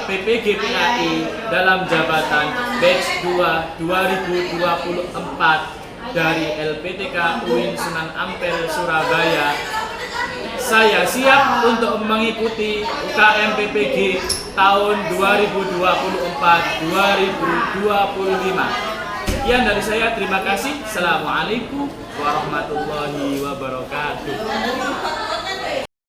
PPG PAI dalam jabatan Batch 2 2024 dari LPTK UIN Sunan Ampel Surabaya. Saya siap untuk mengikuti UKM PPG tahun 2024-2025. Sekian dari saya, terima kasih. Assalamualaikum warahmatullahi wabarakatuh.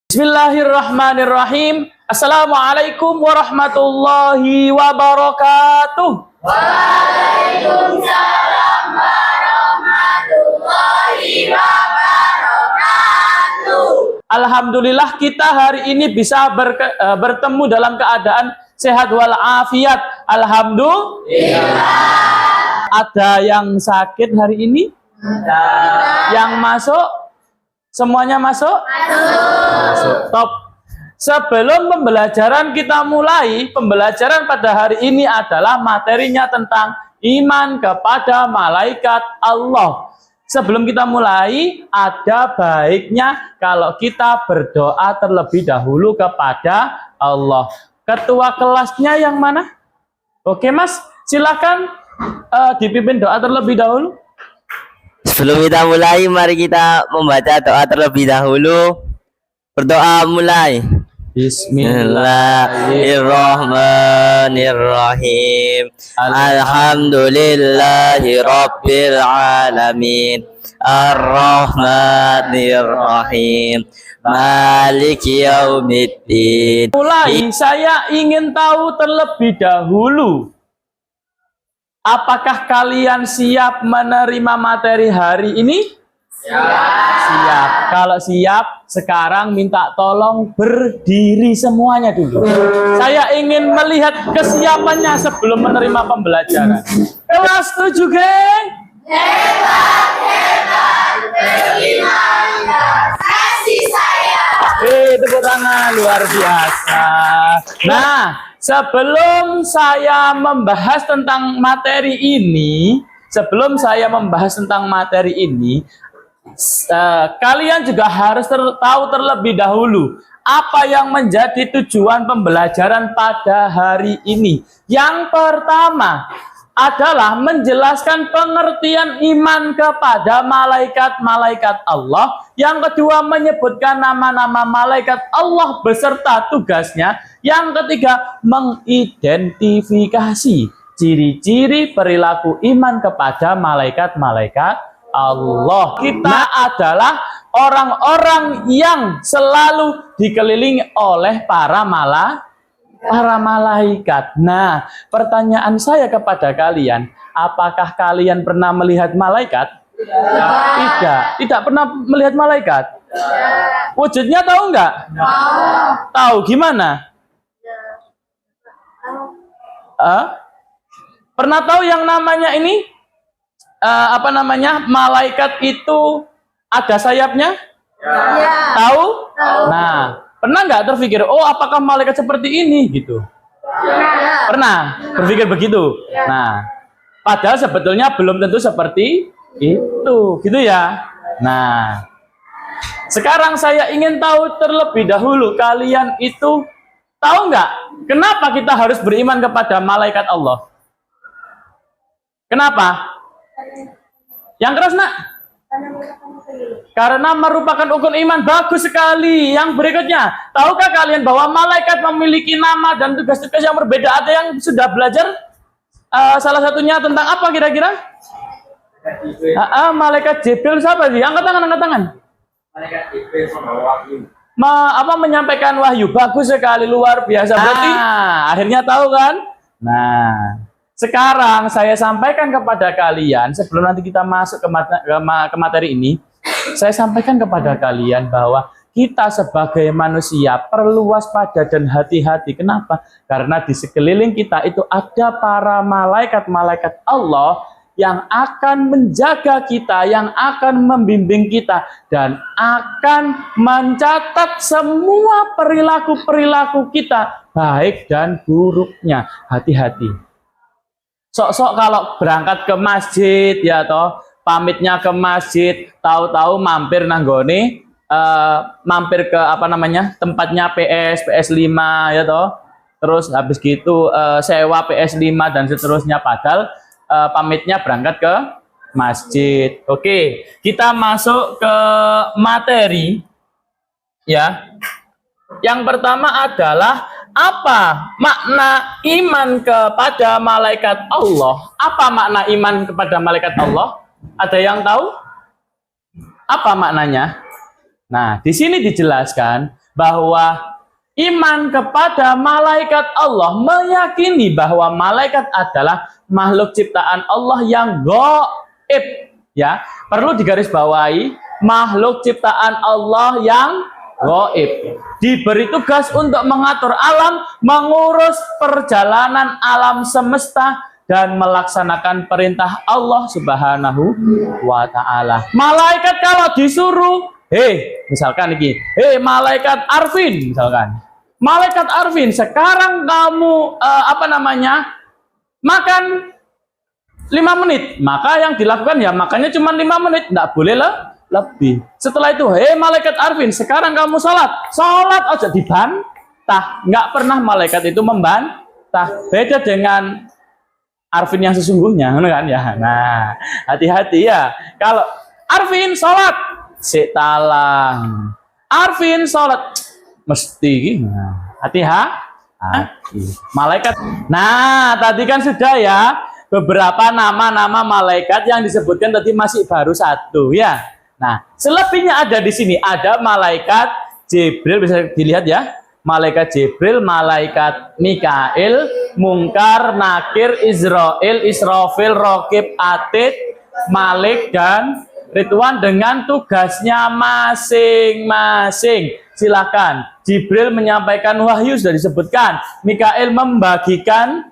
Bismillahirrahmanirrahim. Assalamualaikum warahmatullahi wabarakatuh. Waalaikumsalam warahmatullahi wabarakatuh. Alhamdulillah kita hari ini bisa bertemu dalam keadaan sehat walafiat. Alhamdulillah. Ada yang sakit hari ini? Ada. Yang masuk? Semuanya masuk? Masuk. Top. Sebelum pembelajaran kita mulai, pembelajaran pada hari ini adalah materinya tentang iman kepada malaikat Allah. Sebelum kita mulai, ada baiknya kalau kita berdoa terlebih dahulu kepada Allah. Ketua kelasnya yang mana? Oke Mas, silakan dipimpin doa terlebih dahulu. Sebelum kita mulai, mari kita membaca doa terlebih dahulu. Berdoa mulai. Bismillahirrahmanirrahim. Alhamdulillahi rabbil alamin. Ar-Rahmanir-Rahim. Maliki yaumiddin. Mulai, saya ingin tahu terlebih dahulu, apakah kalian siap menerima materi hari ini? Siap. Kalau siap, sekarang minta tolong berdiri semuanya dulu. Saya ingin melihat kesiapannya sebelum menerima pembelajaran. Kelas 7, geng? Hebat, terima kasih saya. Tepuk tangan, luar biasa. Nah, sebelum saya membahas tentang materi ini, kalian juga harus tahu terlebih dahulu apa yang menjadi tujuan pembelajaran pada hari ini. Yang pertama adalah menjelaskan pengertian iman kepada malaikat-malaikat Allah. Yang kedua, menyebutkan nama-nama malaikat Allah beserta tugasnya. Yang ketiga, mengidentifikasi ciri-ciri perilaku iman kepada malaikat-malaikat Allah. Kita adalah orang-orang yang selalu dikelilingi oleh para malaikat. Nah, pertanyaan saya kepada kalian, apakah kalian pernah melihat malaikat? Tidak pernah melihat malaikat. Wujudnya tahu nggak? Tahu gimana? Pernah tahu yang namanya ini? Malaikat itu ada sayapnya? Tahu? Nah, pernah nggak terpikir, oh apakah malaikat seperti ini gitu? Pernah berpikir begitu? Nah, padahal sebetulnya belum tentu seperti itu, gitu ya. Nah, sekarang saya ingin tahu terlebih dahulu, kalian itu tahu nggak kenapa kita harus beriman kepada malaikat Allah? Kenapa? Yang keras, nak? Karena merupakan ukun iman. Bagus sekali. Yang berikutnya, tahukah kalian bahwa malaikat memiliki nama dan tugas-tugas yang berbeda? Ada yang sudah belajar? Salah satunya tentang apa kira-kira? Malaikat Jibril siapa sih? Angkat tangan, angkat tangan. Malaikat Jibril menyampaikan wahyu. Bagus sekali, luar biasa. Berarti akhirnya tahu kan? Nah, sekarang saya sampaikan kepada kalian, sebelum nanti kita masuk ke materi ini, saya sampaikan kepada kalian bahwa kita sebagai manusia perlu waspada dan hati-hati. Kenapa? Karena di sekeliling kita itu ada para malaikat-malaikat Allah yang akan menjaga kita, yang akan membimbing kita, dan akan mencatat semua perilaku-perilaku kita, baik dan buruknya. Hati-hati. Sok-sok kalau berangkat ke masjid ya toh, pamitnya ke masjid, tahu-tahu mampir mampir ke tempatnya PS5 ya toh. terus habis gitu sewa PS5 dan seterusnya, padahal pamitnya berangkat ke masjid. Oke, kita masuk ke materi ya. Yang pertama adalah apa makna iman kepada malaikat Allah? Apa makna iman kepada malaikat Allah? Ada yang tahu? Apa maknanya? Nah, di sini dijelaskan bahwa iman kepada malaikat Allah meyakini bahwa malaikat adalah makhluk ciptaan Allah yang gaib, ya. Perlu digarisbawahi, makhluk ciptaan Allah yang gaib, diberi tugas untuk mengatur alam, mengurus perjalanan alam semesta dan melaksanakan perintah Allah Subhanahu wa taala. Malaikat kalau disuruh, misalkan ini, malaikat Arvin misalkan. Malaikat Arvin, sekarang kamu makan 5 menit. Maka yang dilakukan ya makannya cuma 5 menit, enggak boleh lebih. Setelah itu, malaikat Arvin, sekarang kamu sholat aja dibantah. Nggak pernah malaikat itu membantah. Beda dengan Arvin yang sesungguhnya, kan ya. Nah, hati-hati ya. Kalau Arvin sholat, talang. Arvin sholat, mesti. Nah, hati-hati. Malaikat. Nah, tadi kan sudah ya beberapa nama-nama malaikat yang disebutkan tadi, masih baru 1 ya. Nah, selebihnya ada di sini. Ada malaikat Jibril, bisa dilihat ya. Malaikat Jibril, malaikat Mikail, Mungkar, Nakir, Israel, Israfil, Raqib, Atid, Malik, dan Ridwan dengan tugasnya masing-masing. Silakan. Jibril menyampaikan wahyu, sudah disebutkan. Mikail membagikan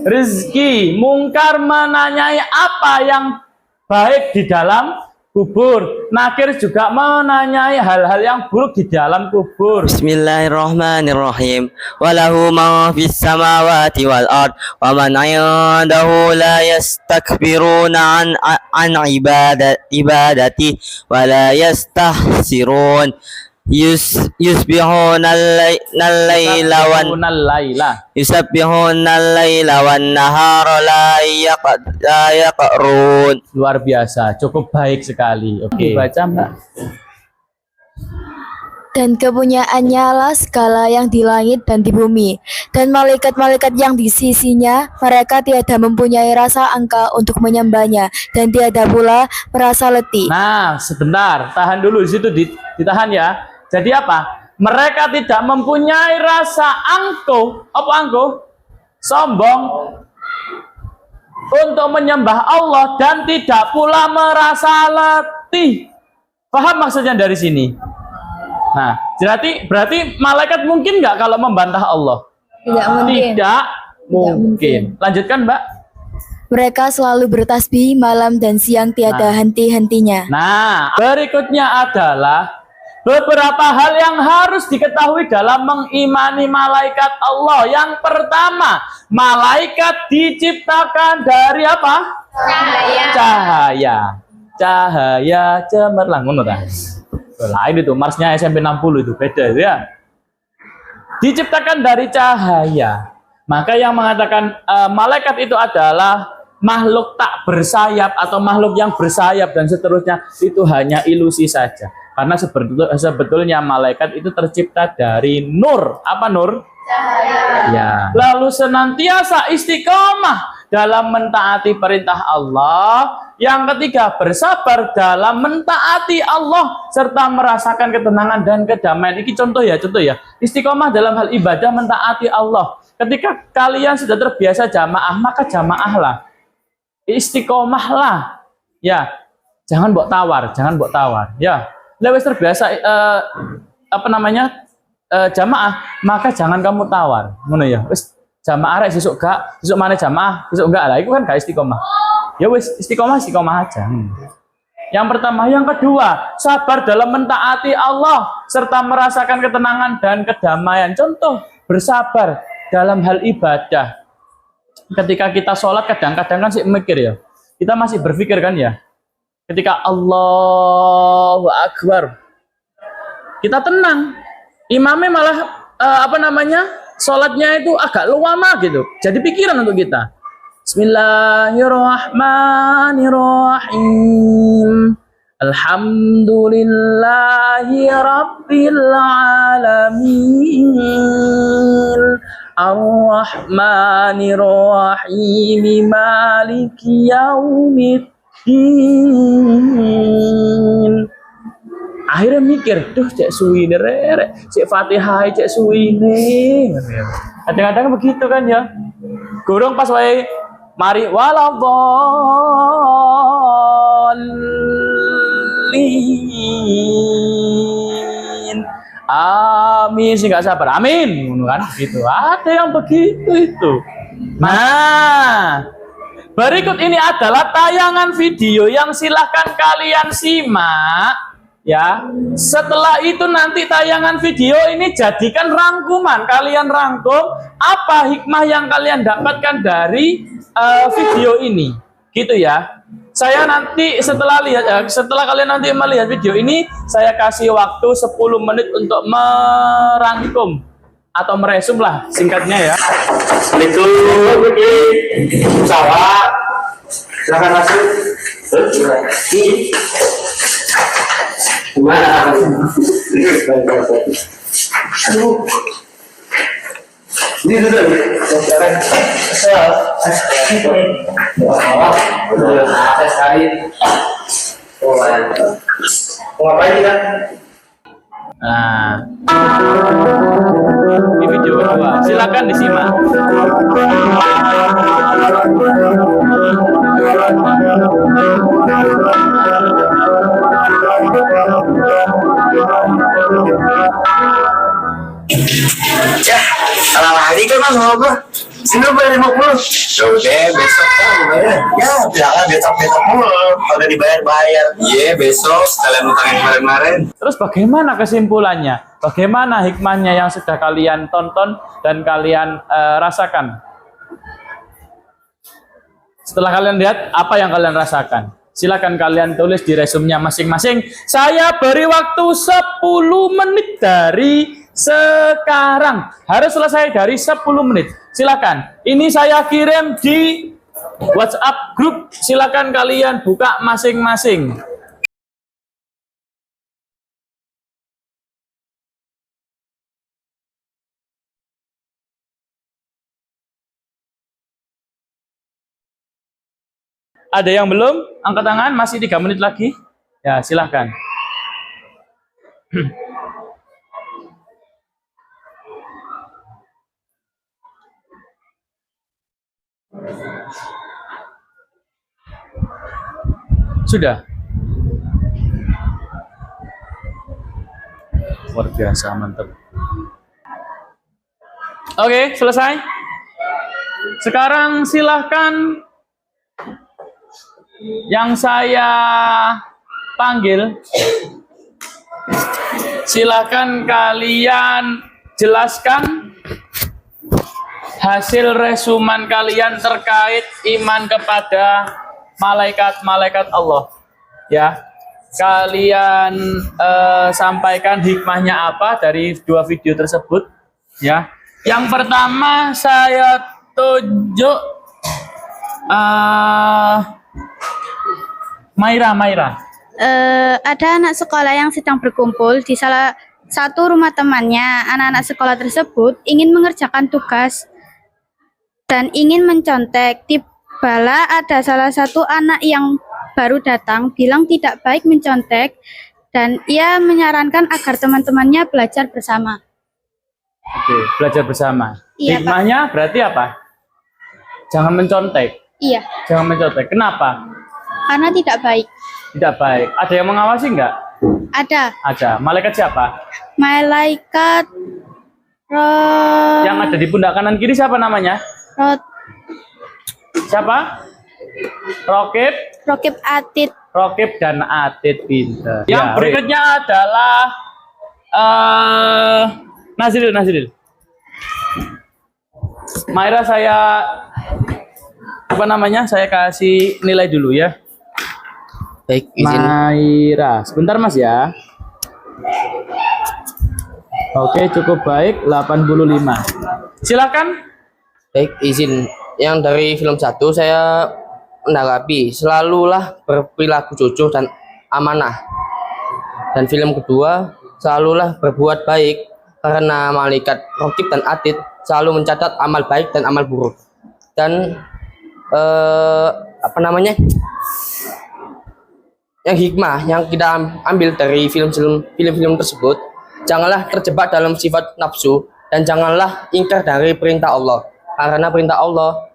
rezeki. Mungkar menanyai apa yang baik di dalam kubur. Nakir juga menanyai hal-hal yang buruk di dalam kubur. Bismillahirrahmanirrahim. Walahu ma fis samawati wal ard wa man 'indahu la yastakbiruna an ibadati wa la yastahsirun. Yusabbihuna al-laila wan nahara la yaqrun. Luar biasa, cukup baik sekali. Oke, baca Mbak. Dan kepunyaannya lah segala yang di langit dan di bumi, dan malaikat-malaikat yang di sisinya, mereka tiada mempunyai rasa angka untuk menyembahnya, dan tiada pula merasa letih. Nah, sebentar, tahan dulu di situ, ditahan ya. Jadi apa? Mereka tidak mempunyai rasa sombong untuk menyembah Allah, dan tidak pula merasa letih. Paham maksudnya dari sini? Nah, berarti malaikat mungkin nggak kalau membantah Allah? Tidak mungkin. Tidak mungkin. Lanjutkan, Mbak. Mereka selalu bertasbih malam dan siang, tiada henti-hentinya. Nah, berikutnya adalah beberapa hal yang harus diketahui dalam mengimani malaikat Allah. Yang pertama, malaikat diciptakan dari apa? Cahaya cemerlang. Lain itu, Marsnya SMP 60 itu beda ya. Diciptakan dari cahaya. Maka yang mengatakan malaikat itu adalah makhluk tak bersayap atau makhluk yang bersayap dan seterusnya, itu hanya ilusi saja. Karena sebetulnya malaikat itu tercipta dari nur. Apa nur? Cahaya. Ya. Lalu senantiasa istiqomah dalam mentaati perintah Allah. Yang ketiga, bersabar dalam mentaati Allah serta merasakan ketenangan dan kedamaian. Ini contoh ya. Istiqomah dalam hal ibadah, mentaati Allah. Ketika kalian sudah terbiasa jamaah, maka jamaahlah. Istiqomahlah. Ya. Jangan mbok tawar, ya. Lewat terbiasa jamaah, maka jangan kamu tawar. Ngono ya. Wis jamaah rek sesuk gak, sesuk maneh jamaah, sesuk enggak lah, itu kan gak istiqomah. Ya wis istiqomah aja. Yang pertama, yang kedua, sabar dalam mentaati Allah serta merasakan ketenangan dan kedamaian. Contoh, bersabar dalam hal ibadah. Ketika kita sholat kadang-kadang kan sih mikir ya. Kita masih berpikir kan ya. Ketika Allahu Akbar, kita tenang. Imamnya malah sholatnya itu agak lama gitu. Jadi pikiran untuk kita. Bismillahirrahmanirrahim. Alhamdulillahi rabbil alamin. Ar-Rahmanir-Rahim. Maliki yaumiddin. Akhirnya mikir, duh cek suwi ini rek, cek Fatihah cek suwi ini. Kadang-kadang begitu kan ya. Gorong pas wae mari waladhdallin. Amin, sih nggak sabar. Amin, ngono kan gitu. Ada yang begitu itu. Nah, berikut ini adalah tayangan video yang silahkan kalian simak. Ya, setelah itu nanti tayangan video ini jadikan rangkuman. Kalian rangkum apa hikmah yang kalian dapatkan dari video ini, gitu ya. Saya nanti setelah kalian nanti melihat video ini, saya kasih waktu 10 menit untuk merangkum atau meresum lah singkatnya ya. Assalamualaikum. Sawah. Silakan masuk. Gimana? Ini sudah. Ngapain kita? Nah, ini video kedua. Silakan disimak. Ya, alhamdulillah mas apa? Sini bayar 50. Udah besok kan bayar. Ya, jangan besok mulu. Udah dibayar-bayar. Iya, besok sekalian utangin kemarin-kemarin. Terus bagaimana kesimpulannya? Bagaimana hikmahnya yang sudah kalian tonton dan kalian rasakan? Setelah kalian lihat, apa yang kalian rasakan? Silakan kalian tulis di resumnya masing-masing. Saya beri waktu 10 menit dari sekarang. Harus selesai dari 10 menit. Silakan. Ini saya kirim di WhatsApp grup. Silakan kalian buka masing-masing. Ada yang belum? Angkat tangan, masih 3 menit lagi. Ya, silahkan. Sudah? Luar biasa, mantap. Oke, selesai. Sekarang silahkan yang saya panggil, silakan kalian jelaskan hasil resuman kalian terkait iman kepada malaikat-malaikat Allah. Ya, kalian sampaikan hikmahnya apa dari 2 video tersebut. Ya, yang pertama saya tunjuk Maira. Ada anak sekolah yang sedang berkumpul di salah satu rumah temannya. Anak-anak sekolah tersebut ingin mengerjakan tugas dan ingin mencontek. Tibalah ada salah satu anak yang baru datang, bilang tidak baik mencontek, dan ia menyarankan agar teman-temannya belajar bersama. Oke, belajar bersama. Iya, hikmahnya berarti apa? Jangan mencontek. Iya, Jangan mencontek. Kenapa? karena tidak baik. Tidak baik. Ada yang mengawasi enggak? Ada Ada. Malaikat siapa? malaikat Yang ada di pundak kanan kiri siapa namanya? Siapa? Rokib Atid. Rokib dan Atid, pintar. Yang Ya, berikutnya adalah Nazril. Maira, saya saya kasih nilai dulu ya. Baik, izin. Maira, sebentar Mas ya. Oke, cukup baik, 85. Silakan. Baik, izin. Yang dari film 1 saya menanggapi selalulah berperilaku jujur dan amanah. Dan film kedua selalulah berbuat baik karena malaikat Raqib dan Atid selalu mencatat amal baik dan amal buruk. Dan yang hikmah yang kita ambil dari film-film tersebut, janganlah terjebak dalam sifat nafsu dan janganlah ingkar dari perintah Allah. Karena perintah Allah,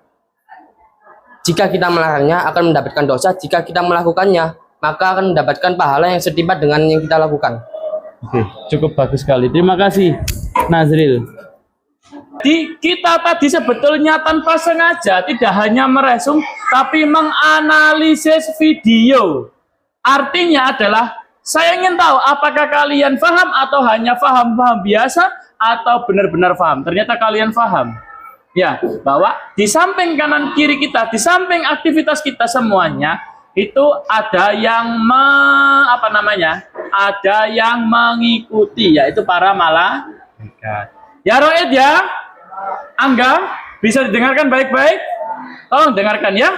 jika kita melarangnya akan mendapatkan dosa, jika kita melakukannya maka akan mendapatkan pahala yang setimpal dengan yang kita lakukan. Oke, cukup bagus sekali. Terima kasih, Nazril. Kita tadi sebetulnya tanpa sengaja tidak hanya meresum, tapi menganalisis video. Artinya adalah, saya ingin tahu apakah kalian paham atau hanya paham-paham biasa atau benar-benar paham. Ternyata kalian paham. Ya, bahwa di samping kanan kiri kita, di samping aktivitas kita semuanya, itu ada yang ada yang mengikuti, yaitu para malaikat. Ya Roed ya, Angga, bisa didengarkan baik-baik? Tolong dengarkan ya.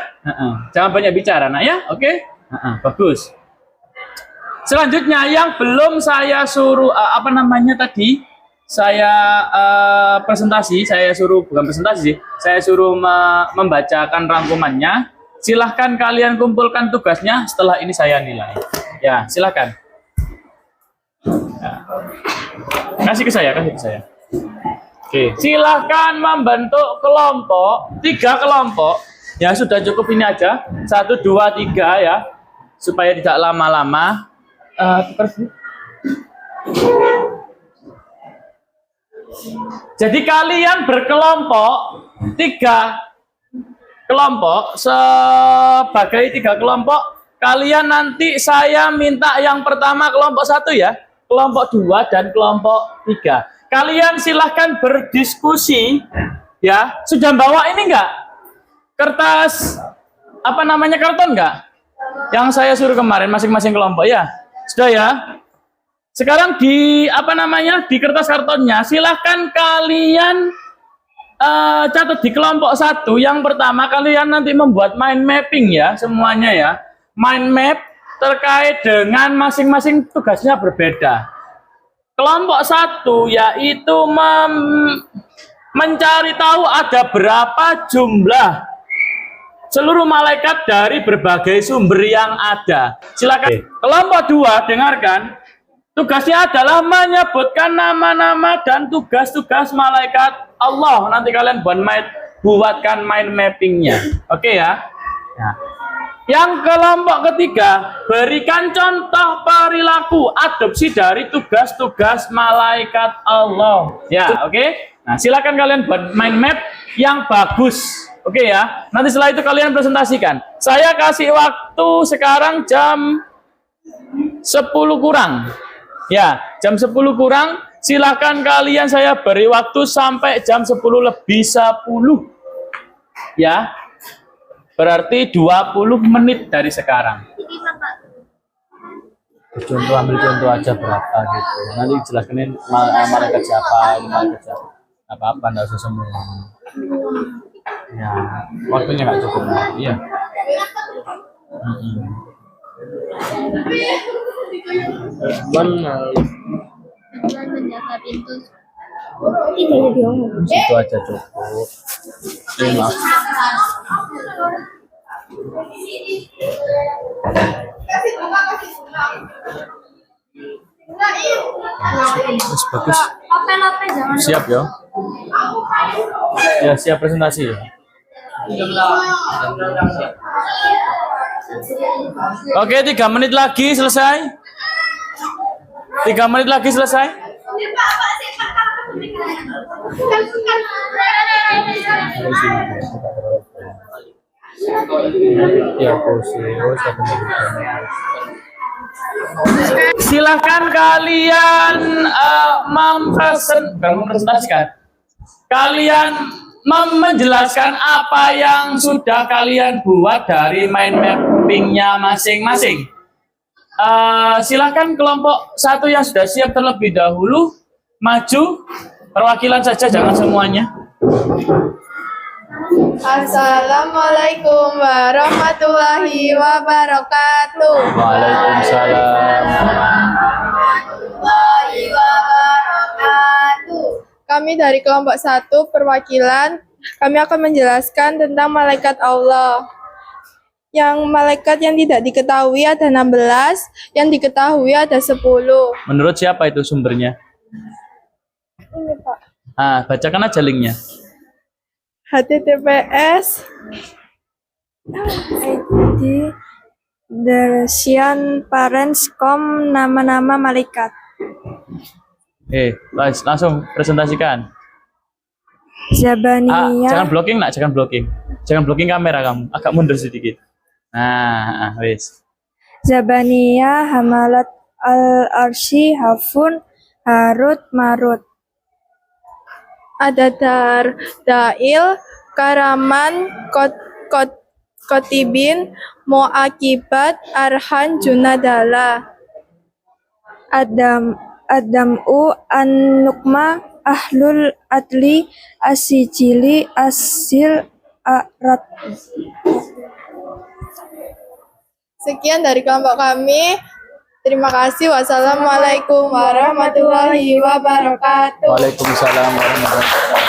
Jangan banyak bicara, nak ya. Oke? Bagus. Selanjutnya yang belum saya suruh presentasi, saya suruh membacakan rangkumannya. Silahkan kalian kumpulkan tugasnya, setelah ini saya nilai. Ya, silahkan. Ya. Kasih ke saya. Oke, silahkan membentuk kelompok, 3 kelompok. Ya sudah cukup ini aja, 1, 2, 3 ya, supaya tidak lama-lama. Jadi kalian berkelompok 3 kelompok, sebagai 3 kelompok. Kalian nanti saya minta yang pertama kelompok 1 ya, kelompok 2 dan kelompok 3. Kalian silahkan berdiskusi ya. Sudah bawa ini enggak? Kertas karton enggak? Yang saya suruh kemarin masing-masing kelompok ya. Sudah ya? Sekarang di di kertas kartonnya silahkan kalian catat di kelompok 1. Yang pertama kalian nanti membuat mind mapping ya, semuanya ya. Mind map terkait dengan masing-masing tugasnya berbeda. Kelompok 1 yaitu mencari tahu ada berapa jumlah seluruh malaikat dari berbagai sumber yang ada. Silakan. Kelompok 2 dengarkan. Tugasnya adalah menyebutkan nama-nama dan tugas-tugas malaikat Allah. Nanti kalian buatkan mind mappingnya. Oke ya. Nah. Yang kelompok ketiga, berikan contoh perilaku adopsi dari tugas-tugas malaikat Allah. Ya, oke. Nah, silakan kalian buat mind map yang bagus. Oke ya. Nanti setelah itu kalian presentasikan. Saya kasih waktu sekarang jam 10 kurang. Ya, jam 10 kurang. Silakan kalian saya beri waktu sampai jam 10 lebih 10. Ya. Berarti 20 menit dari sekarang. Ambil contoh aja berapa gitu. Nanti jelaskan malaikat siapa, ini malaikat siapa. Apa-apa, enggak usah semua. Ya, waktunya nggak cukup. Iya. Menjaga pintu. Situ aja cukup. Terima kasih. Bagus. Siap ya. Ya, siap presentasi ya. Oke, 3 menit lagi selesai. 3 menit lagi selesai. Ya, silahkan kalian mempresentasikan. Kalian menjelaskan apa yang sudah kalian buat dari mind mappingnya masing-masing. Silahkan kelompok 1 yang sudah siap terlebih dahulu maju, perwakilan saja, jangan semuanya. Assalamualaikum warahmatullahi wabarakatuh. Waalaikumsalam. Kami dari kelompok 1 perwakilan, kami akan menjelaskan tentang malaikat Allah. Yang malaikat yang tidak diketahui ada 16, yang diketahui ada 10. Menurut siapa itu sumbernya? Ini Pak. Bacakan aja linknya. HTTPS ID Dersian Parents.com nama-nama malaikat. Langsung presentasikan. Zabaniyah. Jangan blocking, nak, jangan blocking. Jangan blocking kamera kamu. Agak mundur sedikit. Nah, wis. Zabaniyah Hamalat Al-Arsy Hafun Harut Marut. Ada Dail Karaman Kotibin Muakibat Arhan Junadala. Adam'u An-Nukma Ahlul Adli Asijili Asil Arat. Sekian dari kelompok kami. Terima kasih. Wassalamualaikum warahmatullahi wabarakatuh. Waalaikumsalam warahmatullahi wabarakatuh.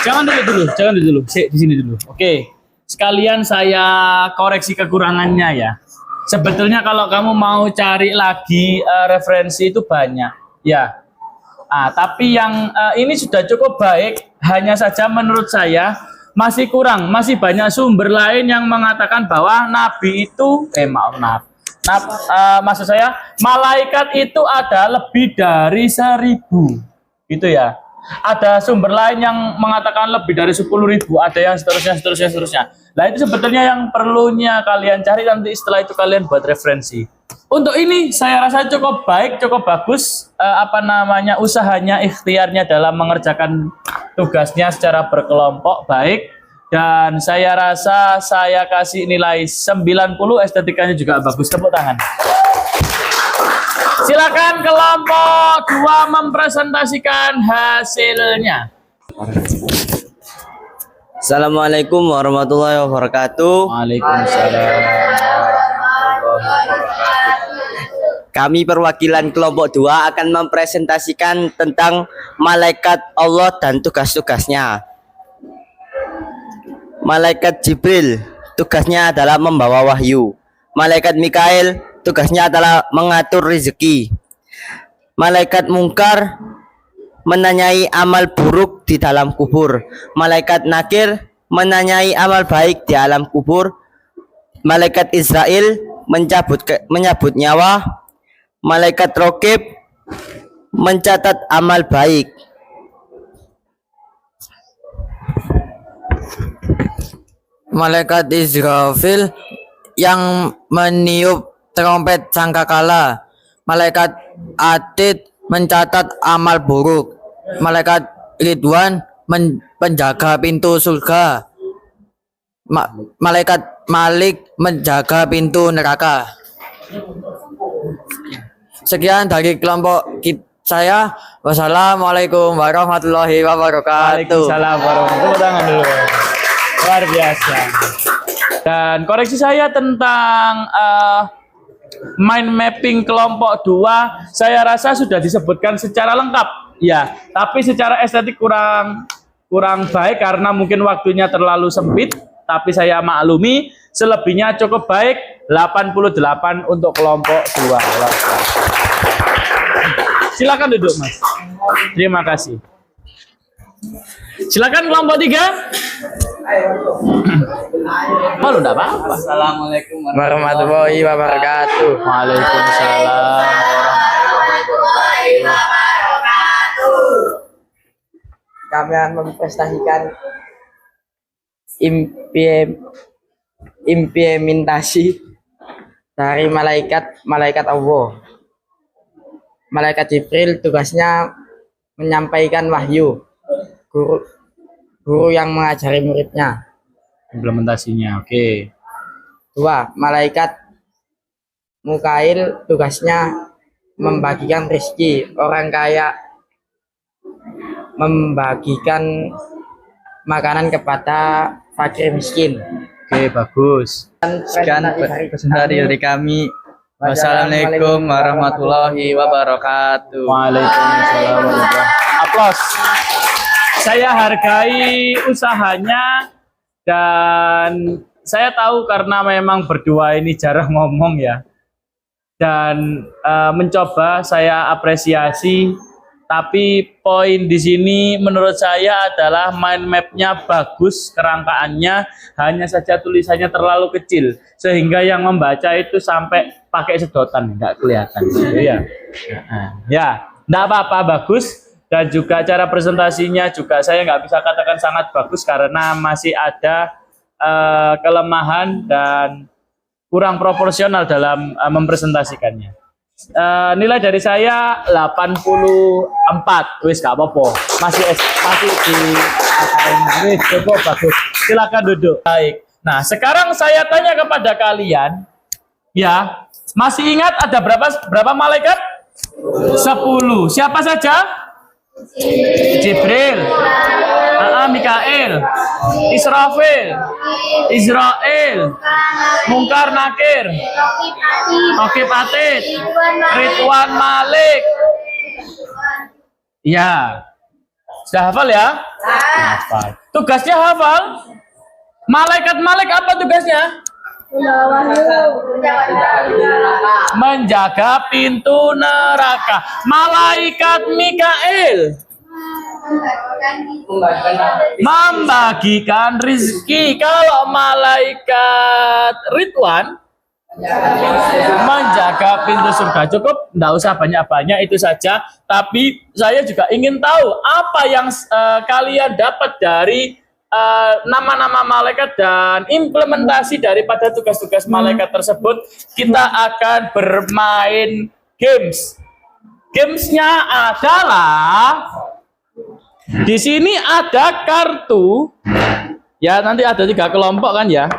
Jangan dulu. Di sini dulu. Oke. Sekalian saya koreksi kekurangannya ya. Sebetulnya kalau kamu mau cari lagi referensi itu banyak, ya. Tapi yang ini sudah cukup baik. Hanya saja menurut saya masih kurang, masih banyak sumber lain yang mengatakan bahwa Nabi itu, maksud saya malaikat itu ada lebih dari 1000, gitu ya. Ada sumber lain yang mengatakan lebih dari 10.000, ada yang seterusnya. Nah itu sebetulnya yang perlunya kalian cari, nanti setelah itu kalian buat referensi. Untuk ini saya rasa cukup baik, cukup bagus. Usahanya, ikhtiarnya dalam mengerjakan tugasnya secara berkelompok baik. Dan saya rasa saya kasih nilai 90, estetikanya juga bagus. Tepuk tangan. Silakan kelompok 2 mempresentasikan hasilnya. Assalamualaikum warahmatullahi wabarakatuh. Waalaikumsalam. Kami perwakilan kelompok 2 akan mempresentasikan tentang malaikat Allah dan tugas-tugasnya. Malaikat Jibril tugasnya adalah membawa wahyu. Malaikat Mikail tugasnya adalah mengatur rezeki. Malaikat Mungkar menanyai amal buruk di dalam kubur. Malaikat Nakir menanyai amal baik di alam kubur. Malaikat Israel menyabut nyawa. Malaikat Rokib mencatat amal baik. Malaikat Israfil yang meniup trompet sangkakala. Malaikat Atid mencatat amal buruk. Malaikat Ridwan penjaga pintu surga. Malaikat Malik menjaga pintu neraka. Sekian dari kelompok saya. Wassalamualaikum warahmatullahi wabarakatuh. Waalaikumsalam warahmatullahi wabarakatuh. Tepuk tangan dulu. Luar biasa. Dan koreksi saya tentang mind mapping kelompok 2, saya rasa sudah disebutkan secara lengkap. Ya, tapi secara estetik kurang baik karena mungkin waktunya terlalu sempit. Tapi saya maklumi, selebihnya cukup baik. 88 untuk kelompok 2. Silakan duduk, Mas. Terima kasih. Silakan kelompok 3. Malu enggak apa-apa. Assalamualaikum warahmatullahi wabarakatuh. Waalaikumsalam. Kami akan mempresentasikan implementasi dari malaikat Allah. Malaikat Jibril tugasnya menyampaikan wahyu. Guru yang mengajari muridnya. Implementasinya, oke. 2. Malaikat Mukail tugasnya membagikan rezeki. Orang kaya membagikan makanan kepada fakir miskin. Oke, bagus. Sekian dari kami. Wassalamualaikum warahmatullahi wabarakatuh. Waalaikumsalam warahmatullahi wabarakatuh. Aplaus. Saya hargai usahanya dan saya tahu karena memang berdua ini jarang ngomong ya. Dan mencoba saya apresiasi. Tapi poin di sini menurut saya adalah mind map-nya bagus, kerangkaannya, hanya saja tulisannya terlalu kecil sehingga yang membaca itu sampai pakai sedotan nggak kelihatan gitu ya. Ya, nggak apa-apa, bagus. Dan juga cara presentasinya juga saya nggak bisa katakan sangat bagus karena masih ada kelemahan dan kurang proporsional dalam mempresentasikannya. Nilai dari saya 84. Wis gak apa-apa. Masih di wis cukup bagus. Silakan duduk. Baik. Nah, sekarang saya tanya kepada kalian, ya, masih ingat ada berapa malaikat? 10. Siapa saja? Jibril, Mikail, Israfil, Israel, Mungkar Nakir, Raqib Atid, Ridwan Malik. Ya, sudah hafal ya? Hafal. Tugasnya hafal. Malaikat apa tugasnya? Menjaga pintu neraka. Malaikat Mikail membagikan rizki. Kalau malaikat Ridwan menjaga pintu surga. Cukup, nggak usah banyak-banyak, itu saja. Tapi saya juga ingin tahu apa yang kalian dapat dari nama-nama malaikat dan implementasi daripada tugas-tugas malaikat tersebut. Kita akan bermain games. Gamesnya adalah di sini ada kartu. Ya, nanti ada 3 kelompok kan ya.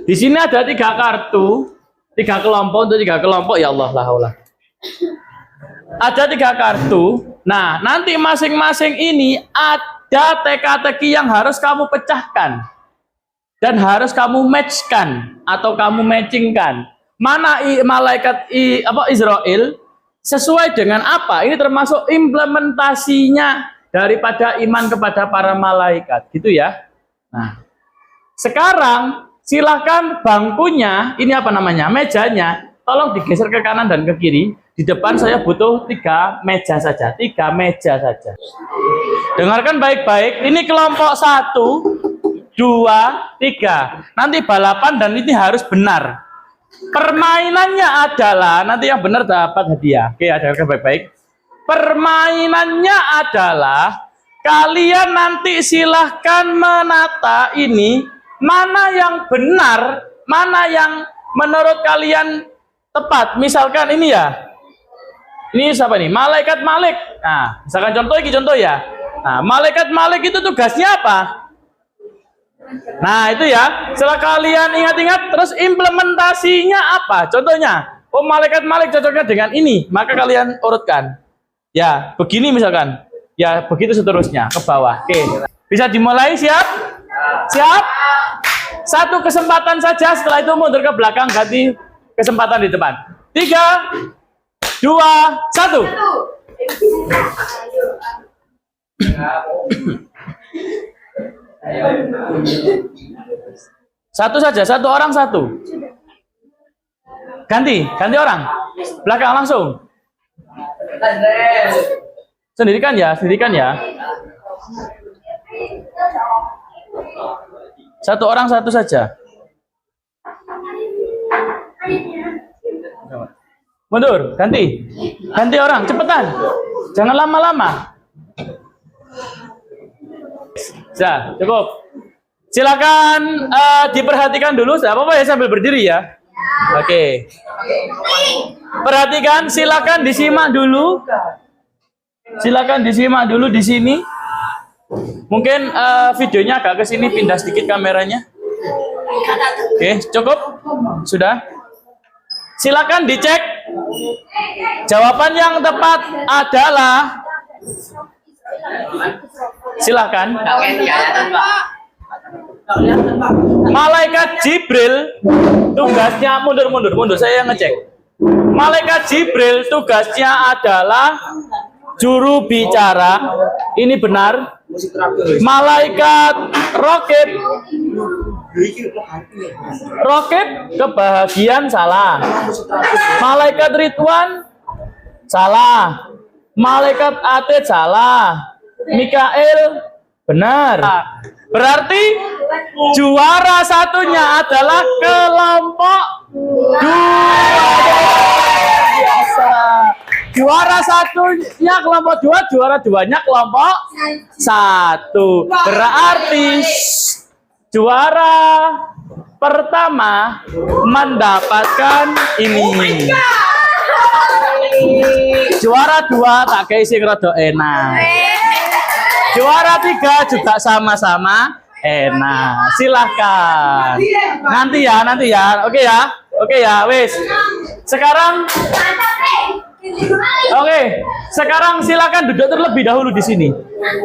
Di sini ada 3 kartu, 3 kelompok untuk 3 kelompok. Ya Allah, la haula. Ada 3 kartu. Nah, nanti masing-masing ini ada teka-teki yang harus kamu pecahkan dan harus kamu matchkan atau kamu matchingkan. Mana malaikat Israel sesuai dengan apa? Ini termasuk implementasinya daripada iman kepada para malaikat, gitu ya. Nah, sekarang silahkan bangkunya, ini apa namanya, mejanya, tolong digeser ke kanan dan ke kiri. Di depan saya butuh 3 meja saja, 3 meja saja. Dengarkan baik-baik, ini kelompok 1, 2, 3. Nanti balapan dan ini harus benar. Permainannya adalah, nanti yang benar dapat hadiah. Oke, dengarkan baik-baik. Permainannya adalah, kalian nanti silahkan menata ini, mana yang benar, mana yang menurut kalian tepat. Misalkan ini ya, ini siapa nih? Malaikat Malik. Nah, misalkan contoh ya. Nah, malaikat Malik itu tugasnya apa? Nah, itu ya. Setelah kalian ingat-ingat, terus implementasinya apa? Contohnya, oh malaikat Malik cocoknya dengan ini, maka kalian urutkan. Ya, begini misalkan. Ya, begitu seterusnya ke bawah. Oke. Bisa dimulai, siap? Siap? 1 kesempatan saja, setelah itu mundur ke belakang, ganti kesempatan di depan. 3, 2, 1. Satu saja, 1 orang 1. Ganti orang. Belakang langsung. Sendirikan ya. 1 orang 1 saja. Mundur, ganti orang, cepetan, jangan lama-lama. Sudah, cukup. Silakan diperhatikan dulu, tidak apa-apa ya sambil berdiri ya. Oke. Perhatikan, silakan disimak dulu. Di sini. Mungkin videonya agak ke sini, pindah sedikit kameranya. Oke, cukup. Sudah. Silakan dicek. Jawaban yang tepat adalah Silahkan. Malaikat Jibril tugasnya mundur, saya ngecek. Malaikat Jibril tugasnya adalah juru bicara. Ini benar. Malaikat Rokib kebahagiaan salah. Malaikat Ridwan salah. Malaikat Atid salah. Mikael benar. Berarti juara satunya adalah kelompok 2. Juara satunya kelompok 2, juara 2-nya kelompok 1. Berarti juara pertama mendapatkan ini. Juara 2 tak kayak sing rada enak. Juara 3 juga sama-sama enak. Silahkan. Nanti ya. Oke ya, wis. Sekarang sekarang silakan duduk terlebih dahulu di sini.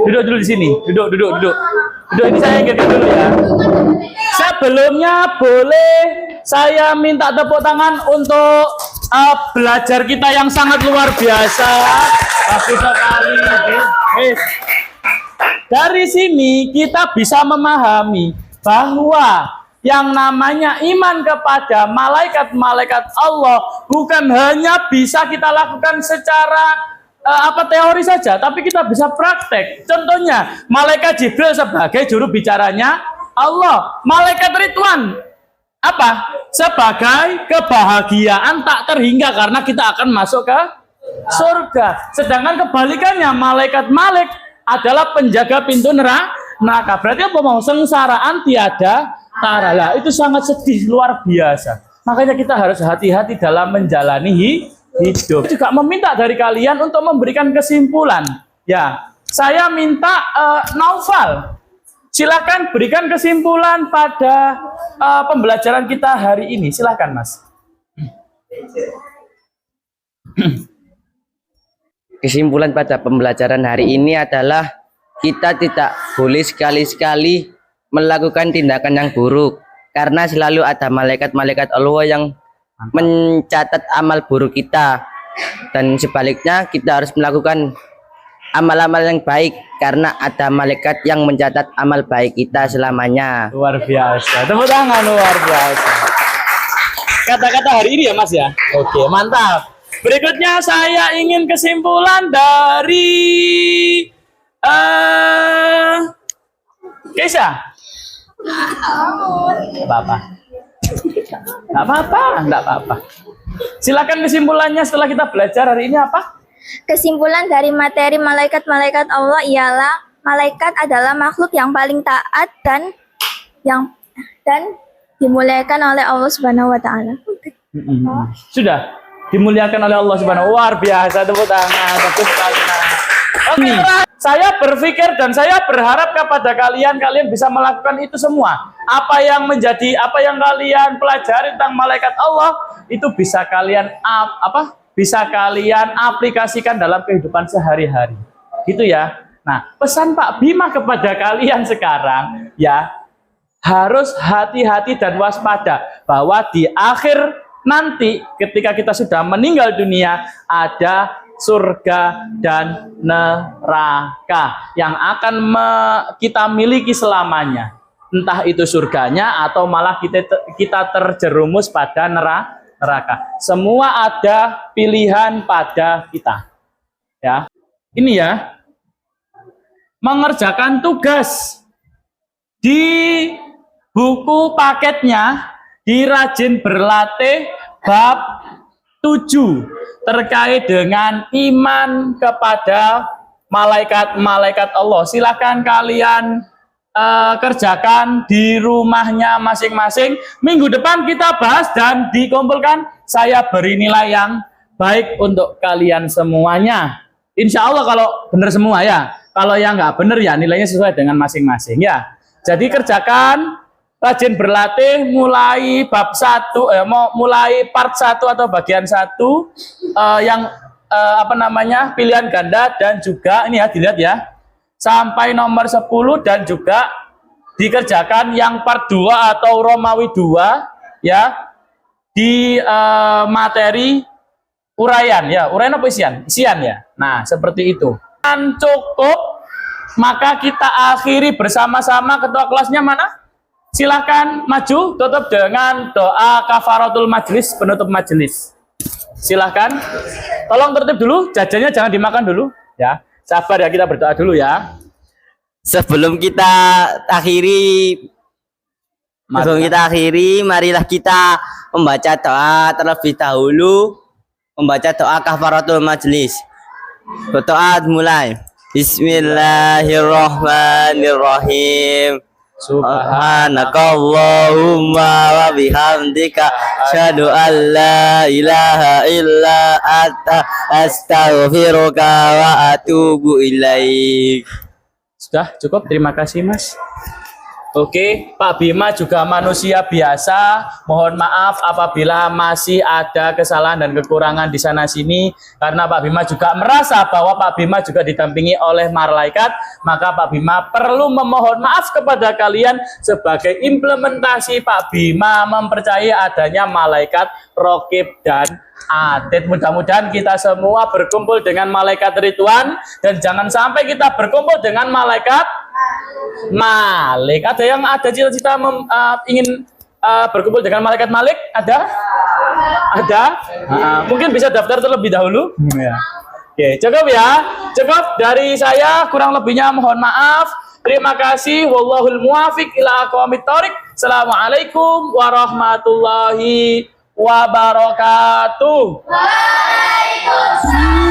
Duduk dulu di sini. Duduk. Duduk ini saya ingatkan dulu ya. Sebelumnya boleh saya minta tepuk tangan untuk belajar kita yang sangat luar biasa. Bagus sekali. Dari sini kita bisa memahami bahwa yang namanya iman kepada malaikat-malaikat Allah bukan hanya bisa kita lakukan secara teori saja, tapi kita bisa praktek. Contohnya, malaikat Jibril sebagai juru bicaranya Allah, malaikat Ridwan sebagai kebahagiaan tak terhingga karena kita akan masuk ke surga. Sedangkan kebalikannya, malaikat Malik adalah penjaga pintu neraka. Berarti apa mau sengsaraan tiada tara. Lah itu sangat sedih luar biasa. Makanya kita harus hati-hati dalam menjalani hidup. Juga meminta dari kalian untuk memberikan kesimpulan. Ya, saya minta Naufal, silakan berikan kesimpulan pada pembelajaran kita hari ini. Silakan, Mas. Kesimpulan pada pembelajaran hari ini adalah kita tidak boleh sekali-sekali melakukan tindakan yang buruk karena selalu ada malaikat-malaikat Allah yang mencatat amal buruk kita, dan sebaliknya kita harus melakukan amal-amal yang baik karena ada malaikat yang mencatat amal baik kita selamanya. Luar biasa. Tepuk tangan, luar biasa. Kata-kata hari ini ya, Mas ya. Oke, mantap. Berikutnya saya ingin kesimpulan dari Keisha. Nggak apa-apa. Silakan kesimpulannya setelah kita belajar hari ini apa? Kesimpulan dari materi malaikat-malaikat Allah ialah malaikat adalah makhluk yang paling taat dan dimuliakan oleh Allah Subhanahu wa taala. Sudah dimuliakan oleh Allah Subhanahu. Luar biasa, tepuk tangan. Bagus sekali. Oke, saya berpikir dan saya berharap kepada kalian bisa melakukan itu semua. Apa yang kalian pelajari tentang malaikat Allah itu bisa kalian aplikasikan dalam kehidupan sehari-hari. Gitu ya. Nah, pesan Pak Bima kepada kalian sekarang ya, harus hati-hati dan waspada bahwa di akhir nanti ketika kita sudah meninggal dunia ada surga dan neraka yang akan kita miliki selamanya. Entah itu surganya atau malah kita terjerumus pada neraka. Semua ada pilihan pada kita. Ya. Ini ya. Mengerjakan tugas di buku paketnya di Rajin Berlatih bab 7 terkait dengan iman kepada malaikat-malaikat Allah. Silakan kalian kerjakan di rumahnya masing-masing. Minggu depan kita bahas dan dikumpulkan. Saya beri nilai yang baik untuk kalian semuanya. Insya Allah kalau benar semua ya. Kalau yang nggak benar ya nilainya sesuai dengan masing-masing ya. Jadi kerjakan. Rajin Berlatih mulai bab 1 mulai part 1 atau bagian 1 yang pilihan ganda dan juga ini ya dilihat ya. Sampai nomor 10 dan juga dikerjakan yang part 2 atau Romawi 2 ya di materi uraian ya. Uraian apa isian? Isian ya. Nah, seperti itu. Dan cukup, maka kita akhiri bersama-sama. Ketua kelasnya mana? Silahkan maju, tutup dengan doa kafaratul majelis, penutup majelis. Silahkan. Tolong tertib dulu, jajannya jangan dimakan dulu ya. Sabar ya, kita berdoa dulu ya. Sebelum kita akhiri, marilah kita membaca doa terlebih dahulu, membaca doa kafaratul majelis. Berdoa mulai. Bismillahirrahmanirrahim. Subhanakallahumma wa bihamdika asyhadu an la ilaha illa anta astaghfiruka wa atubu ilaik. Sudah cukup, terima kasih Mas. Oke, Pak Bima juga manusia biasa. Mohon maaf apabila masih ada kesalahan dan kekurangan di sana sini, karena Pak Bima juga merasa bahwa Pak Bima juga didampingi oleh malaikat, maka Pak Bima perlu memohon maaf kepada kalian sebagai implementasi Pak Bima mempercayai adanya malaikat Raqib dan Atid. Mudah-mudahan kita semua berkumpul dengan malaikat Ridwan, dan jangan sampai kita berkumpul dengan malaikat Malik. Ada yang ada cita-cita ingin berkumpul dengan malaikat Malik? Ada? Ada? Mungkin bisa daftar terlebih dahulu. Oke, cukup ya. Cukup dari saya, kurang lebihnya mohon maaf. Terima kasih. Wallahul muwafiq ila aqwamit thoriq. Assalamualaikum warahmatullahi wabarakatuh. Waalaikumsalam.